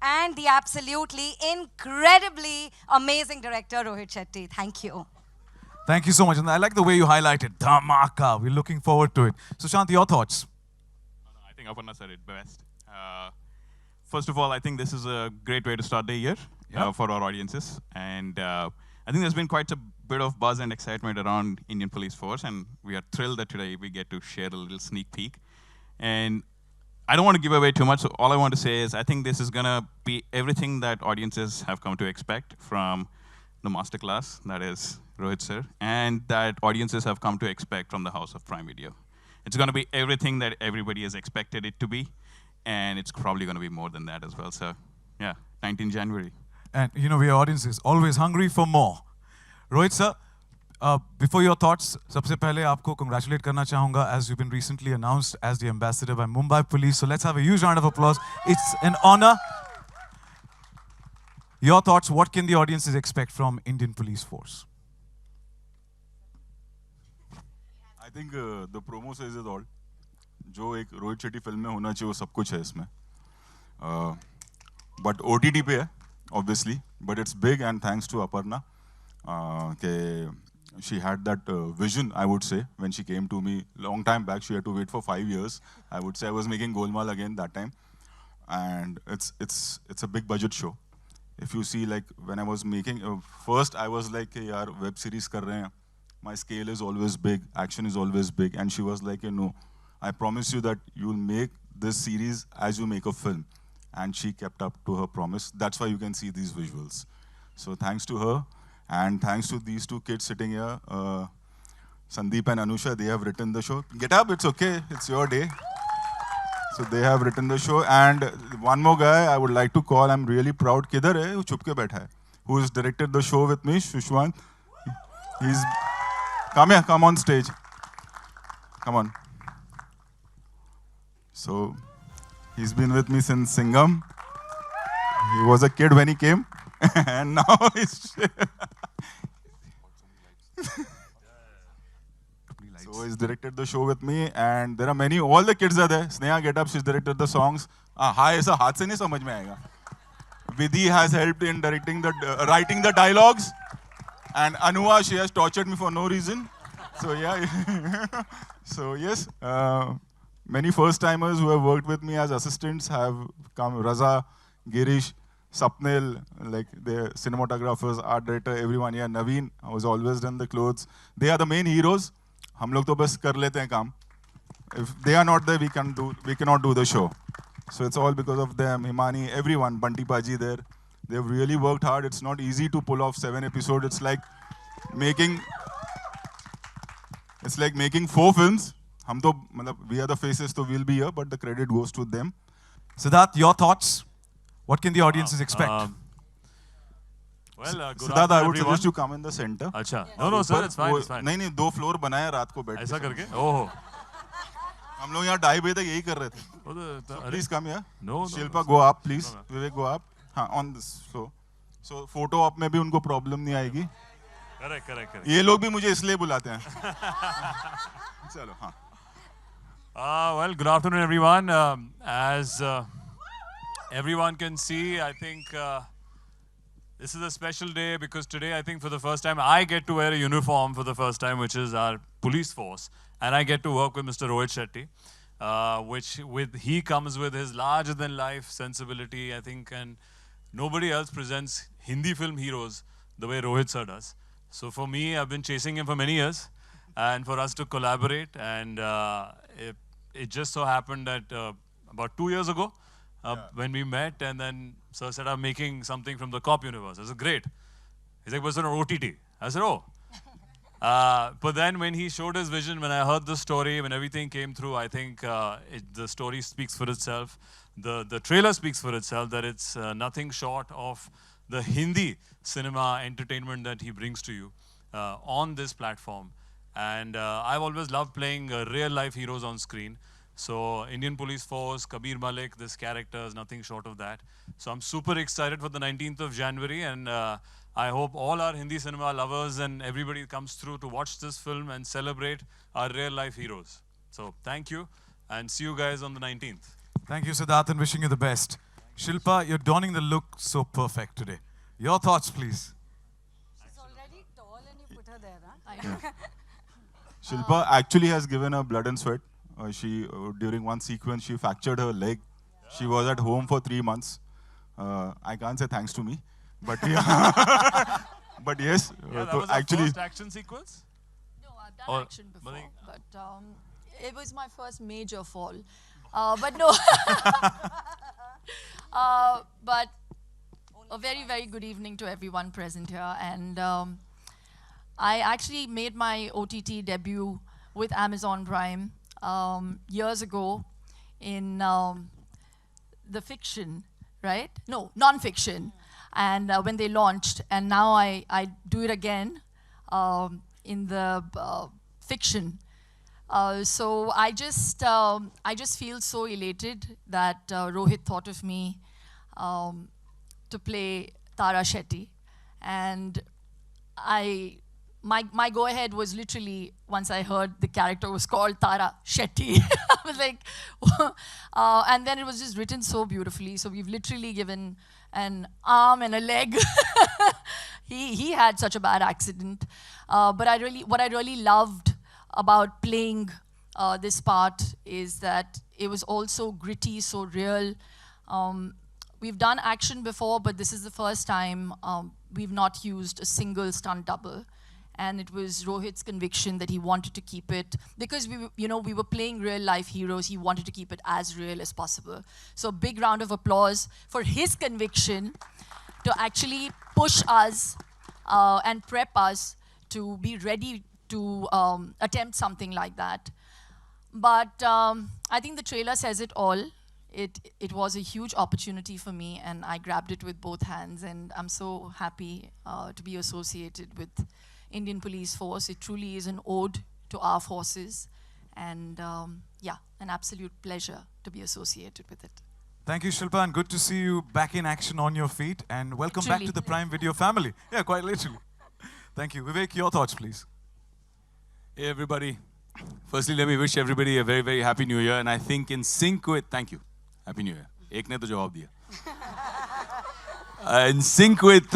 and the absolutely incredibly amazing director, Rohit Shetty. Thank you. Thank you so much. And I like the way you highlighted Dhamaka. We're looking forward to it. Sushant, your thoughts? I think Aparna said it best. First of all, I think this is a great way to start the year for our audiences. And I think there's been quite a bit of buzz and excitement around Indian Police Force. And we are thrilled that today we get to share a little sneak peek. And I don't want to give away too much. So all I want to say is I think this is going to be everything that audiences have come to expect from the masterclass, that is Rohit sir, and that audiences have come to expect from the House of Prime Video. It's going to be everything that everybody has expected it to be, and it's probably going to be more than that as well. So, yeah, 19 January. And you know, we audience is always hungry for more. Rohit sir, before your thoughts, सबसे पहले आपको congratulate करना चाहूँगा as you've been recently announced as the ambassador by Mumbai Police. So let's have a huge round of applause. It's an honor. Your thoughts, what can the audiences expect from Indian Police Force? I think the promo says it all. जो एक Rohit Shetty film में होना चाहिए वो सब कुछ है इसमें. But OTT पे है, obviously. But it's big and thanks to Aparna. She had that vision, I would say, when she came to me long time back. She had to wait for 5 years. I would say I was making Golmaal again that time. And it's a big budget show. If you see, like, when I was making, first I was like, hey, yaar, web series kar rahe hain. My scale is always big, action is always big. And she was like, you know, I promise you that you'll make this series as you make a film. And she kept up to her promise. That's why you can see these visuals. So thanks to her, and thanks to these two kids sitting here, Sandeep and Anusha, they have written the show. Get up, it's okay, it's your day. So they have written the show. And one more guy I would like to call, I'm really proud. Kidhar hai? Wo chup ke baitha hai. Who has directed the show with me, Shushwant. He's, come here, come on stage. Come on. So, he's been with me since Singham. He was a kid when he came. And now he's... So he's directed the show with me, and there are many, all the kids are there. Sneha Get Up, she's directed the songs. Hi, aisa haath se nahi samajh mein aayega. Vidhi has helped in directing the, writing the dialogues. And Anua, she has tortured me for no reason. So yeah, so yes, many first-timers who have worked with me as assistants have come. Raza, Girish, Sapnil, like the cinematographers, art director, everyone. Yeah, Naveen, who has always done the clothes. They are the main heroes. हम लोग तो बस कर लेते हैं काम. If they are not there, we cannot do the show. So it's all because of them. Himani, everyone, Bunty Paji there. They've really worked hard. It's not easy to pull off 7 episodes. It's like making 4 films. हम तो मतलब we are the faces, so we'll be here, but the credit goes to them. Siddharth, your thoughts? What can the audiences expect? Well, good Siddharth, I would everyone. suggest you come in the center. अच्छा, no, sir, it's fine, it's fine. नहीं, 2 floor बनाया रात को बैठ. ऐसा करके? ओह. हम लोग यहाँ 2:30 बजे तक यही कर रहे थे. So please come here. No. Shilpa, go up, please. Vivek, go up. हाँ, on this floor. So photo op में भी उनको problem नहीं आएगी. Correct. ये लोग भी मुझे इसलिए बुलाते हैं. चलो, हाँ. Well, good afternoon, everyone. As everyone can see, I think this is a special day because today, I think for the first time, I get to wear a uniform for the first time, which is our police force. And I get to work with Mr. Rohit Shetty, he comes with his larger-than-life sensibility, I think, and nobody else presents Hindi film heroes the way Rohit sir does. So for me, I've been chasing him for many years, and for us to collaborate, and it just so happened that about 2 years ago, when we met, and then Sir said, I'm making something from the cop universe. I said, great. He's like, what's on OTT? I said, oh. But then when he showed his vision, when I heard the story, when everything came through, I think the story speaks for itself. The trailer speaks for itself, that it's nothing short of the Hindi cinema entertainment that he brings to you on this platform. And I've always loved playing real-life heroes on screen. So Indian Police Force, Kabir Malik, this character is nothing short of that. So I'm super excited for the 19th of January, and I hope all our Hindi cinema lovers and everybody comes through to watch this film and celebrate our real-life heroes. So thank you, and see you guys on the 19th. Thank you, Siddharth, and wishing you the best. Shilpa, you're donning the look so perfect today. Your thoughts, please. She's already tall and you put her there, huh? Shilpa actually has given her blood and sweat. She during one sequence she fractured her leg. She was at home for 3 months. I can't say thanks to me, but yeah. But yes, Yeah, that so was our actually first action sequence. No, I've done Or- action before, Mani- but it was my first major fall. But no. But a very, very good evening to everyone present here. And I actually made my OTT debut with Amazon Prime years ago in the fiction, right? No, non-fiction. And when they launched, and now I do it again in the fiction. So I just feel so elated that Rohit thought of me to play Tara Shetty, and my go ahead was literally once I heard the character was called Tara Shetty. I was like, and then it was just written so beautifully. So we've literally given an arm and a leg. He had such a bad accident, but what I really loved about playing this part is that it was also gritty, so real. We've done action before, but this is the first time we've not used a single stunt double. And it was Rohit's conviction that he wanted to keep it, because we were playing real life heroes. He wanted to keep it as real as possible. So big round of applause for his conviction to actually push us and prep us to be ready to attempt something like that. But I think the trailer says it all. It was a huge opportunity for me, and I grabbed it with both hands. And I'm so happy to be associated with Indian Police Force. It truly is an ode to our forces, and yeah, an absolute pleasure to be associated with it. Thank you, Shilpa, and good to see you back in action on your feet. And welcome back to the Prime Video family. Yeah, quite literally. Thank you. Vivek, your thoughts, please. Hey, everybody. Firstly, let me wish everybody a very, very happy New Year. And I think in sync with, thank you. Happy New Year. Ek ne to jawab diya. In sync with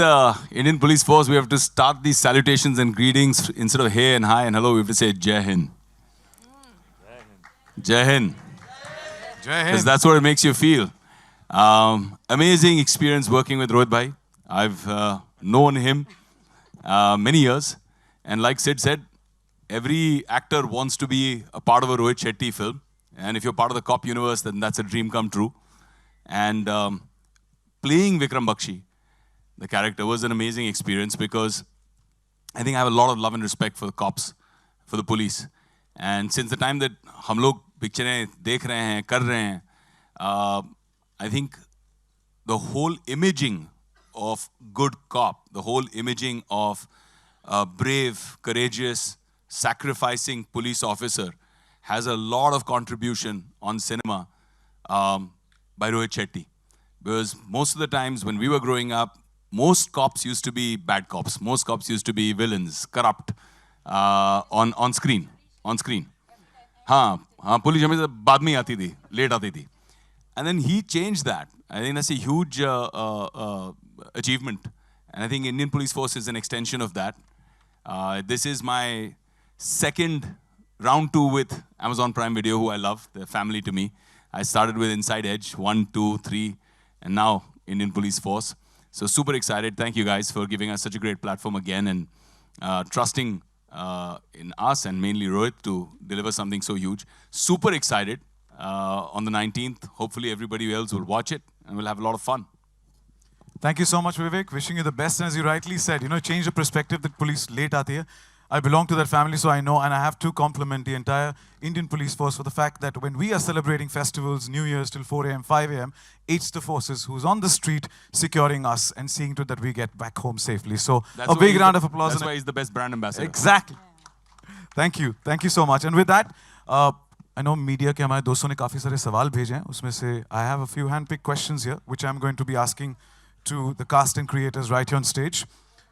Indian Police Force, we have to start these salutations and greetings. Instead of hey and hi and hello, we have to say Jai Hind. Jai Hind. Jai Because Hind. that's what it makes you feel. Amazing experience working with Rohit Bhai. I've known him many years. And like Sid said, every actor wants to be a part of a Rohit Shetty film. And if you're part of the cop universe, then that's a dream come true. And playing Vikram Bakshi, the character, was an amazing experience, because I think I have a lot of love and respect for the cops, for the police. And since the time that hum log pictures dekh rahe hain, kar rahe hain, I think the whole imaging of good cop, the whole imaging of brave, courageous, sacrificing police officer has a lot of contribution on cinema by Rohit Shetty. Because most of the times when we were growing up, most cops used to be bad cops. Most cops used to be villains, corrupt, on screen. हाँ, police हमेशा बाद में आती थी, late आती थी. And then he changed that. I think that's a huge achievement. And I think Indian Police Force is an extension of that. This is my second round 2 with Amazon Prime Video, who I love. They're family to me. I started with Inside Edge, 1, 2, 3, and now Indian Police Force. So super excited. Thank you guys for giving us such a great platform again, and trusting in us and mainly Rohit to deliver something so huge. Super excited on the 19th. Hopefully everybody else will watch it, and we'll have a lot of fun. Thank you so much, Vivek. Wishing you the best. And as you rightly said, change the perspective that police late aate hai. I belong to that family, so I know, and I have to compliment the entire Indian Police Force for the fact that when we are celebrating festivals, New Year's till 4 a.m., 5 a.m., it's the forces who's on the street securing us and seeing to that we get back home safely. So That's a why big he's round the- of applause. That's why he's the best brand ambassador. Exactly. Thank you. Thank you so much. And with that, I know media के हमारे दोस्तों ने काफी सारे सवाल भेजे हैं. उसमें से I have a few hand-picked questions here, which I'm going to be asking to the cast and creators right here on stage.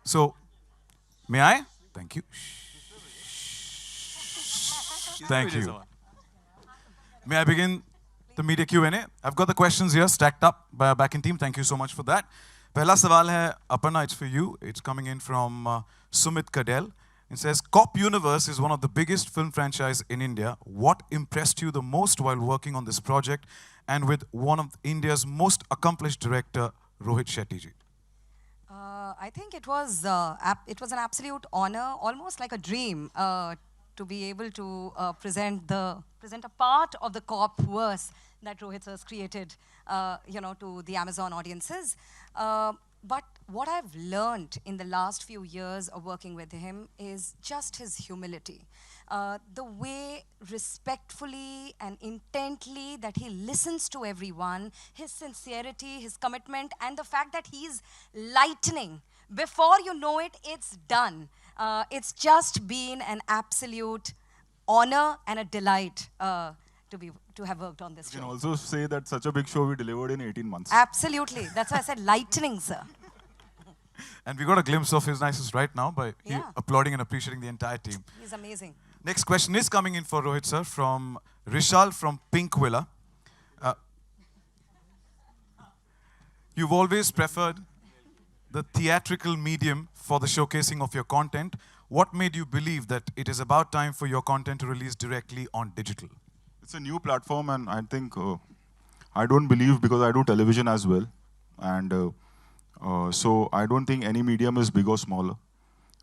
So, may I? Thank you. Thank you. May I begin the media Q&A. I've got the questions here stacked up by our backing team. Thank you so much for that. Pehla sawal hai, Aparna, it's for you. It's coming in from Sumit Kadel. It says, Cop Universe is one of the biggest film franchise in India. What impressed you the most while working on this project and with one of India's most accomplished director, Rohit Shetty ji? I think it was an absolute honor, almost like a dream, to be able to present a part of the cop verse that Rohit has created, to the Amazon audiences. But what I've learned in the last few years of working with him is just his humility. The way respectfully and intently that he listens to everyone, his sincerity, his commitment, and the fact that he's lightning. Before you know it, it's done. It's just been an absolute honor and a delight to have worked on this You show. can also say that such a big show we delivered in 18 months. Absolutely. That's why I said lightning, sir. And we got a glimpse of his niceness right now by Yeah. applauding and appreciating the entire team. He's amazing. Next question is coming in for Rohit sir from Rishal from Pink Villa. You've always preferred the theatrical medium for the showcasing of your content. What made you believe that it is about time for your content to release directly on digital? It's a new platform, and I think I don't believe, because I do television as well, and so I don't think any medium is big or smaller.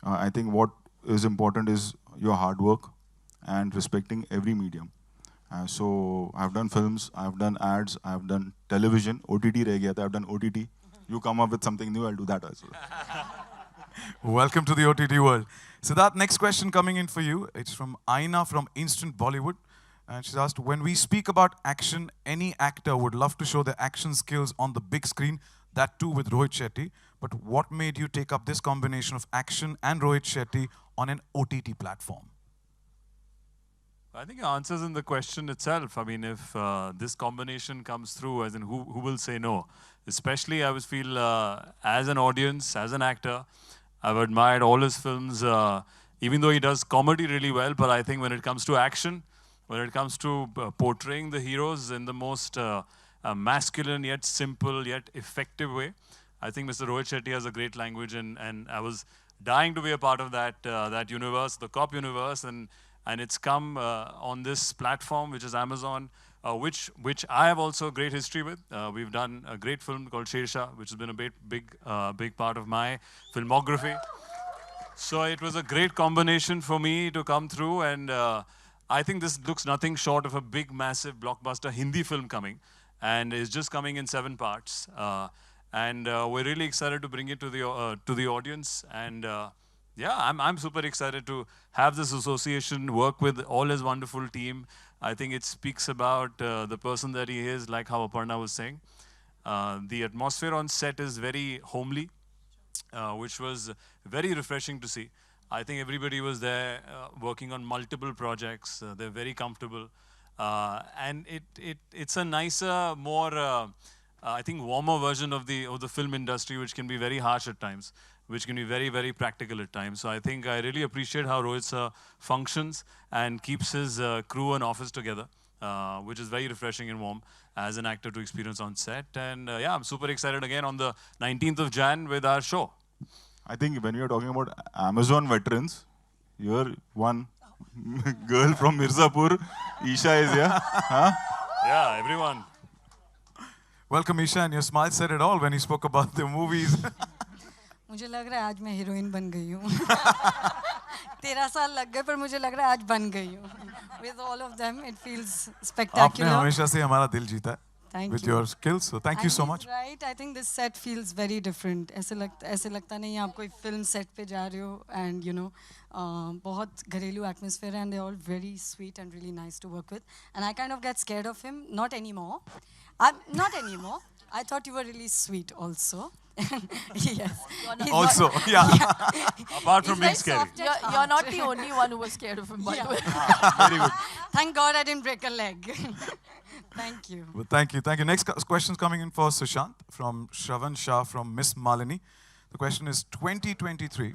I think what is important is your hard work and respecting every medium. So I've done films, I've done ads, I've done television, OTT reh gaya tha, I've done OTT. You come up with something new, I'll do that as well. Welcome to the OTT world. Siddharth, next question coming in for you. It's from Aina from Instant Bollywood. And she's asked, when we speak about action, any actor would love to show their action skills on the big screen, that too with Rohit Shetty. But what made you take up this combination of action and Rohit Shetty on an OTT platform? I think it answers in the question itself. I mean, if this combination comes through, as in who will say no? Especially, I would feel, as an audience, as an actor, I've admired all his films, even though he does comedy really well, but I think when it comes to action, when it comes to portraying the heroes in the most masculine, yet simple, yet effective way, I think Mr. Rohit Shetty has a great language, and I was dying to be a part of that universe, the cop universe, and it's come on this platform, which is Amazon, which I have also a great history with. We've done a great film called Shersha, which has been a big part of my filmography. So it was a great combination for me to come through, and I think this looks nothing short of a big, massive blockbuster Hindi film coming, and it's just coming in 7 parts. And we're really excited to bring it to the audience, and yeah, I'm super excited to have this association, work with all his wonderful team. I think it speaks about the person that he is, like how Aparna was saying. The atmosphere on set is very homely, which was very refreshing to see. I think everybody was there working on multiple projects. They're very comfortable. And it's a nicer, more, I think, warmer version of the film industry, which can be very harsh at times, which can be very, very practical at times. So I think I really appreciate how Rohit functions and keeps his crew and office together, which is very refreshing and warm as an actor to experience on set. And yeah, I'm super excited again on the 19th of Jan with our show. I think when you're talking about Amazon veterans, you're one girl from Mirzapur, Isha is here. Huh? Yeah, everyone. Welcome, Isha, and your smile said it all when you spoke about the movies. मुझे लग रहा है आज मैं heroine बन गई हूँ 13 साल लग गए पर मुझे लग रहा है आज बन गई हूँ with all of them it feels आपने spectacular. हमेशा से हमारा दिल जीता है Thank with you. your skills, so thank you so much. Right, I think this set feels very different. ऐसे लगता नहीं है आप कोई film set पे जा रहे हो, and you know बहुत घरेलू atmosphere, and they're all very sweet and really nice to work with. And I kind of get scared of him, not anymore. Not anymore. I thought you were really sweet also. Yes. He's Also, not- yeah. Apart from He's being very scary. soft at You're not heart. the only one who was scared of him, by the way. Very good. Thank God I didn't break a leg. Thank you. Well, thank you. Thank you. Next question coming in for Sushant from Shravan Shah from Miss Malini. The question is 2023.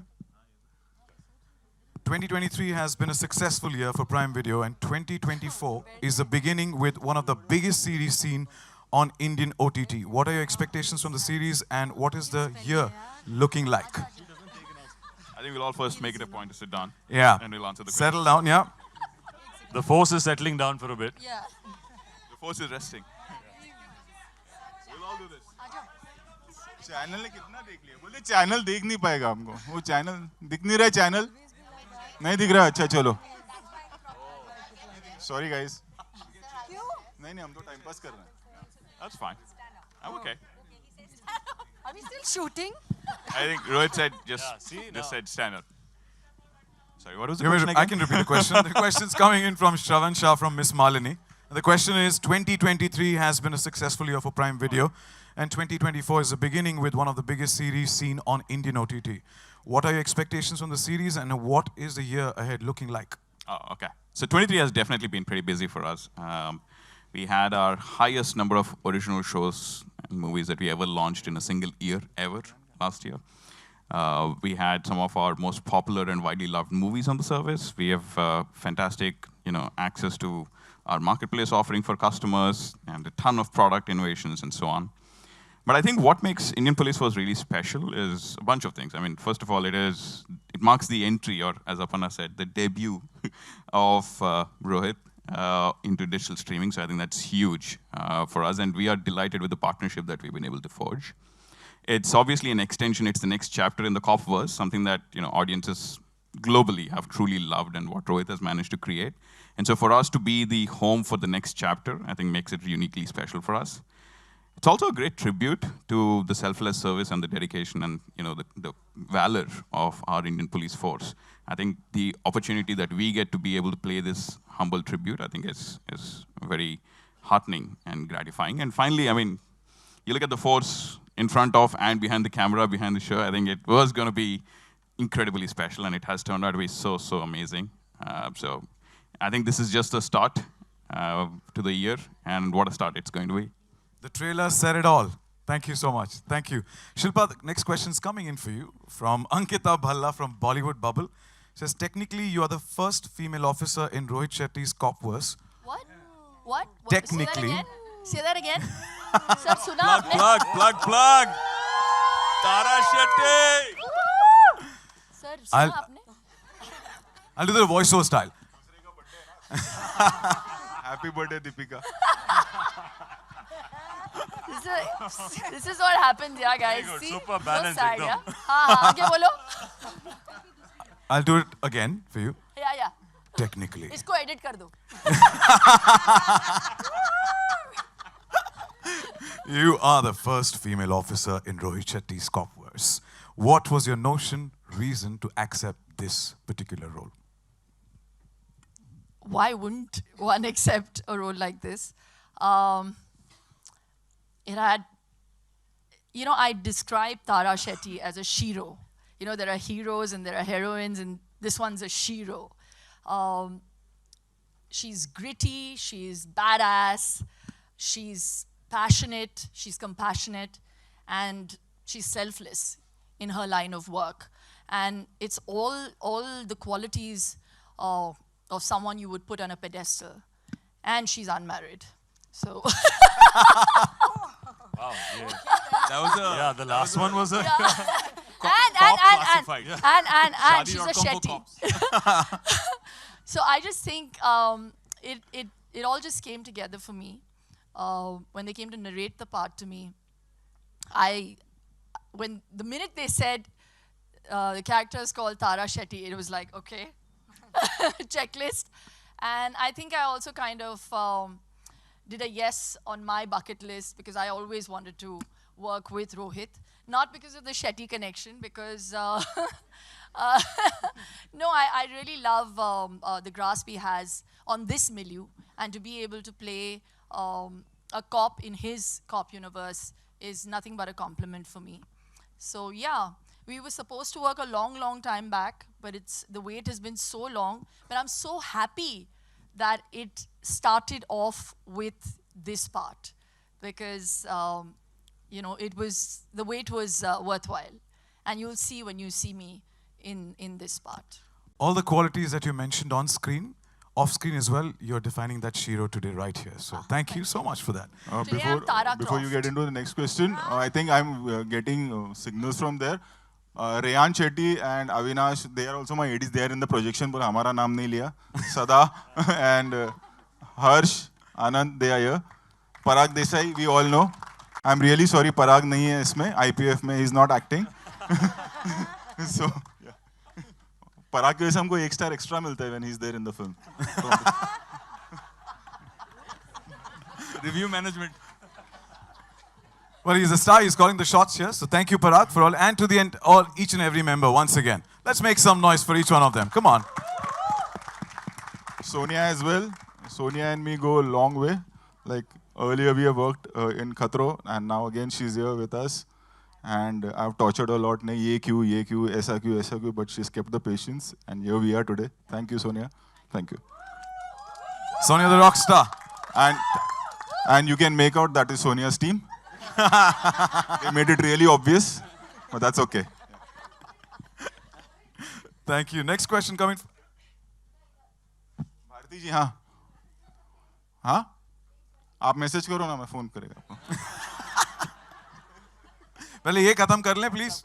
2023 has been a successful year for Prime Video, and 2024 is the beginning with one of the biggest series seen on Indian OTT. What are your expectations from the series, and what is the year looking like? I think we'll all first make it a point to sit down. Yeah. And we'll answer the question. Settle down, yeah. The force is settling down for a bit. Yeah. The force is resting. We'll all do this. Channel ने कितना देख लिया बोले channel देख नहीं पाएगा हमको वो चैनल दिख नहीं रहा है चैनल नहीं दिख रहा अच्छा चलो सॉरी गाइस नहीं नहीं हम तो टाइम पास कर रहे हैं That's fine. I'm okay. Are we still shooting? I think Rohit said just said standard. Sorry, what was the question I again? can repeat the question. The question's coming in from Shravan Shah from Miss Malini. The question is, 2023 has been a successful year for Prime Video, and 2024 is the beginning with one of the biggest series seen on Indian OTT. What are your expectations from the series, and what is the year ahead looking like? Oh, okay. So 23 has definitely been pretty busy for us. We had our highest number of original shows and movies that we ever launched in a single year ever last year. We had some of our most popular and widely loved movies on the service. We have fantastic, access to our marketplace offering for customers and a ton of product innovations and so on. But I think what makes Indian Police Force really special is a bunch of things. I mean, first of all, it marks the entry, or as Aparna said, the debut of Rohit into digital streaming. So I think that's huge for us, and we are delighted with the partnership that we've been able to forge. It's obviously an extension. It's the next chapter in the cop-verse, something that audiences globally have truly loved, and what Rohit has managed to create. And so for us to be the home for the next chapter, I think makes it uniquely special for us. It's also a great tribute to the selfless service and the dedication and the valor of our Indian police force. I think the opportunity that we get to be able to play this humble tribute, I think is very heartening and gratifying. And finally, I mean, you look at the force in front of and behind the camera, behind the show, I think it was going to be incredibly special, and it has turned out to be so amazing. So I think this is just a start to the year, and what a start it's going to be. The trailer said it all. Thank you so much. Thank you. Shilpa, the next question's coming in for you from Ankita Bhalla from Bollywood Bubble. Says, technically, you are the first female officer in Rohit Shetty's cop-verse. What? Technically. Say that again. Sir, सुना आपने? Plug. Tara Shetty. Sir, सुना आपने? I'll do the voiceover style. Happy birthday Deepika This is what happens, yeah, guys. Very good. See? Super balanced, So sad, ekdam. yeah? हाँ, आगे बोलो. I'll do it again for you. Yeah. Technically. इसको edit कर दो. You are the first female officer in Rohit Shetty's cop-verse. What was your reason to accept this particular role? Why wouldn't one accept a role like this? It had, I describe Tara Shetty as a shiro. There are heroes and there are heroines, and this one's a shiro. She's gritty, she's badass, she's passionate, she's compassionate, and she's selfless in her line of work. And it's all the qualities of someone you would put on a pedestal. And she's unmarried. So Wow, yeah. That was The last one was a... and she's a Shetty. So I just think it all just came together for me. When they came to narrate the part to me, when the minute they said the character is called Tara Shetty, it was like, okay, checklist. And I think I also kind of did a yes on my bucket list, because I always wanted to work with Rohit. Not because of the Shetty connection, because no, I really love the grasp he has on this milieu, and to be able to play a cop in his cop universe is nothing but a compliment for me. So yeah, we were supposed to work a long time back, but the wait has been so long. But I'm so happy that it started off with this part, because the wait was worthwhile, and you'll see when you see me in this part. all the qualities that you mentioned on screen, off screen as well, you're defining that Shiro today right here. So thank you so much for that. Today I'm Tara before you Croft. get into the next question, I think I'm getting signals from there. Rohit Shetty and Avinash, they are also my ADs. They are in the projection, but हमारा नाम नहीं लिया. Sada and Harsh, Anand, they are here. Parag Desai, we all know. I'm really sorry, Parag नहीं है इसमें. IPF में he's not acting. So, yeah. Parag के वजह से हमको 1 star extra मिलता है when he's there in the film. Review management. Well, he's a star. He's calling the shots here. So thank you, Parag, for all. And to the end, each and every member, once again. Let's make some noise for each one of them. Come on. Sonia as well. Sonia and me go a long way. Like earlier we have worked in Khatro, and now again she's here with us. And I've tortured her a lot. Nahi, ye kyun, aisa kyun, but she's kept the patience. And here we are today. Thank you, Sonia. Thank you. Sonia the rock star. And you can make out that is Sonia's team. They made it really obvious, but that's okay. Thank you. Next question coming. Bharti जी, हाँ हाँ आप message करो ना, मैं phone करेगा आपको. पहले ये खत्म कर लें, please.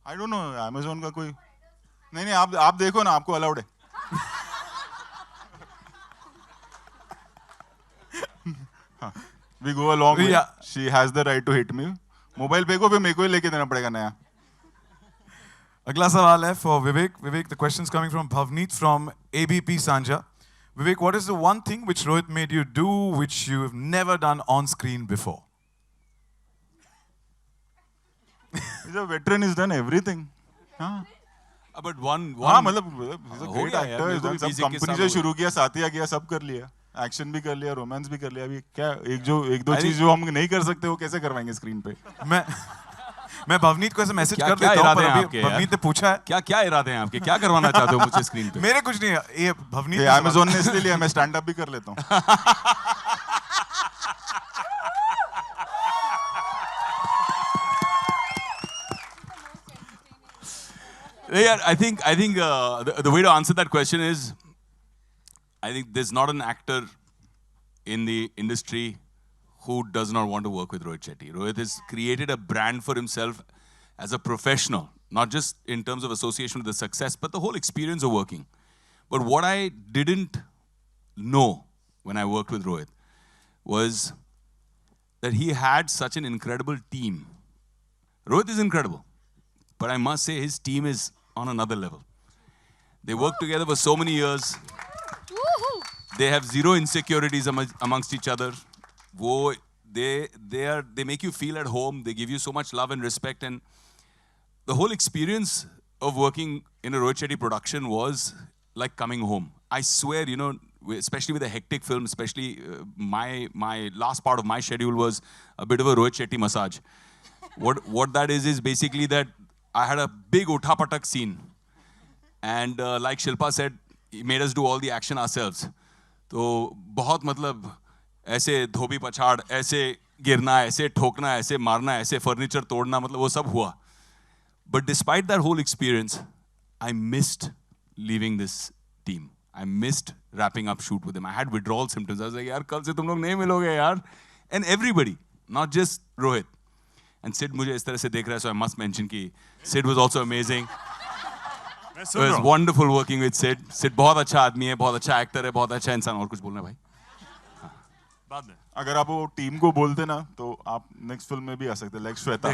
I don't know, Amazon का कोई नहीं आप देखो ना, आपको अलाउड है. We go a long way. Yeah. She has the right to hit me. Mobile पे को भी मेरे को ही लेके देना पड़ेगा नया. अगला सवाल है for Vivek. Vivek, the question is coming from Bhavneet from ABP Sanja. Vivek, what is the one thing which Rohit made you do which you have never done on screen before? He's a veteran. He's done everything. हाँ. But one. हाँ मतलब he's a हो great गया यार, actor. मेरे He's को भी done सब 20 के कंपनी साल से हो शुरू किया, साथिया किया, सब कर लिया. एक्शन भी कर लिया, रोमांस भी कर लिया. अभी क्या एक दो अरे- चीज जो हम नहीं कर सकते वो कैसे करवाएंगे स्क्रीन पे? मैं भवनीत को ऐसे मैसेज क्या- कर क्या देता हूँ, इरादे पर हैं अभी आपके यार? भवनीत ने पूछा है. क्या इरादे हैं आपके? क्या करवाना चाहते हो मुझसे स्क्रीन पे? मेरे कुछ नहीं है. ये भवनीत ये Amazon ने इसलिए लिया, मैं स्टैंड अप भी कर लेता हूँ. Yeah, I think the way to answer that question is, I think there's not an actor in the industry who does not want to work with Rohit Shetty. Rohit has created a brand for himself as a professional, not just in terms of association with the success, but the whole experience of working. But what I didn't know when I worked with Rohit was that he had such an incredible team. Rohit is incredible, but I must say his team is on another level. They work together for so many years. They have zero insecurities amongst each other. They make you feel at home. They give you so much love and respect. And the whole experience of working in a Rohit Shetty production was like coming home. I swear, you know, especially with a hectic film, especially my last part of my schedule was a bit of a Rohit Shetty massage. What that is basically that I had a big Utha-patak scene. And like Shilpa said, he made us do all the action ourselves. तो बहुत मतलब ऐसे धोबी पछाड़, ऐसे गिरना, ऐसे ठोकना, ऐसे मारना, ऐसे फर्नीचर तोड़ना, मतलब वो सब हुआ. But despite that whole experience, I missed leaving this team. I missed wrapping up shoot with them. I had withdrawal symptoms. I was like, यार कल से तुम लोग नहीं मिलोगे यार. And everybody, not just Rohit. And Sid मुझे इस तरह से देख रहा है, so I must mention कि Sid was also amazing. It was wonderful working with Sid. Sid बहुत अच्छा आदमी है, बहुत अच्छा एक्टर है, बहुत अच्छा इंसान. और कुछ बोलना है भाई? बाद में. अगर आप वो टीम को बोलते ना तो आप नेक्स्ट फिल्म में भी आ सकते. Like Shweta.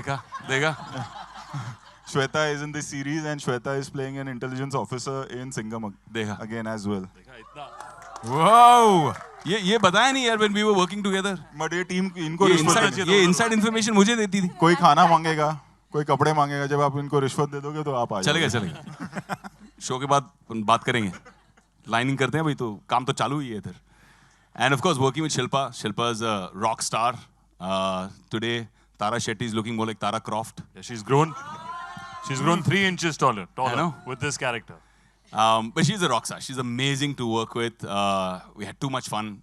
देखा? Shweta is in this series and Shweta is playing an intelligence officer in Singham again as well. Whoa! ये बताया नहीं यार when we were working together. But ये टीम इनको रिश्वत देनी. ये inside information मुझे देती थी. कोई खाना मांगेगा, कोई कपड़े मांगेगा, जब आप इनको रिश्वत दे दोगे तो आप आ जाओगे. चलेगा. शो के बाद बात करेंगे. लाइनिंग करते हैं भाई, तो काम तो चालू ही है इधर. And of course working with Shilpa. Shilpa is a rock star. Today Tara Shetty is looking more like Tara Croft. Yeah, she's grown 3 inches taller I know. with this character. But she's a rock star. She's amazing to work with. We had too much fun.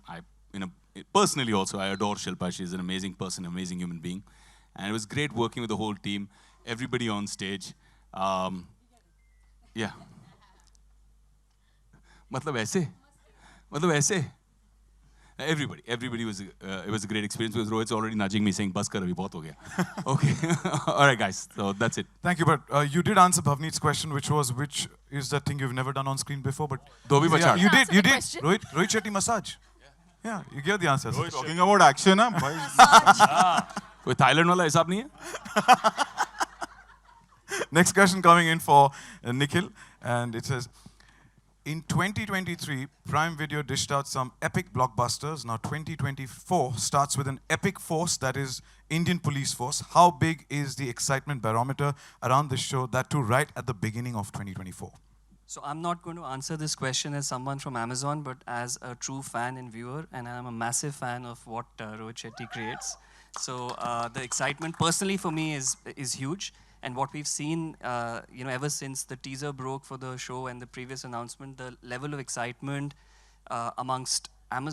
personally also, I adore Shilpa. She's an amazing person, amazing human being. And it was great working with the whole team, everybody on stage. Yeah. मतलब ऐसे? Everybody was, it was a great experience because Rohit's already nudging me saying, "Bas kar, abhi bahut ho gaya." Okay. All right, guys. So that's it. Thank you, but you did answer Bhavneet's question, which is that thing you've never done on screen before, but... Dhobi bachad. You did. question? Rohit Shetty massage. Yeah, you gave the answers. Talking about action, huh? Bhai. कोई Thailand वाला हिसाब नहीं है? Next question coming in for Nikhil, and it says, in 2023, Prime Video dished out some epic blockbusters. Now 2024 starts with an epic force, that is Indian Police Force. How big is the excitement barometer around this show, that too right at the beginning of 2024? So I'm not going to answer this question as someone from Amazon, but as a true fan and viewer, and I'm a massive fan of what Rohit Shetty creates. So the excitement personally for me is huge. And what we've seen, ever since the teaser broke for the show and the previous announcement, the level of excitement amongst Amazon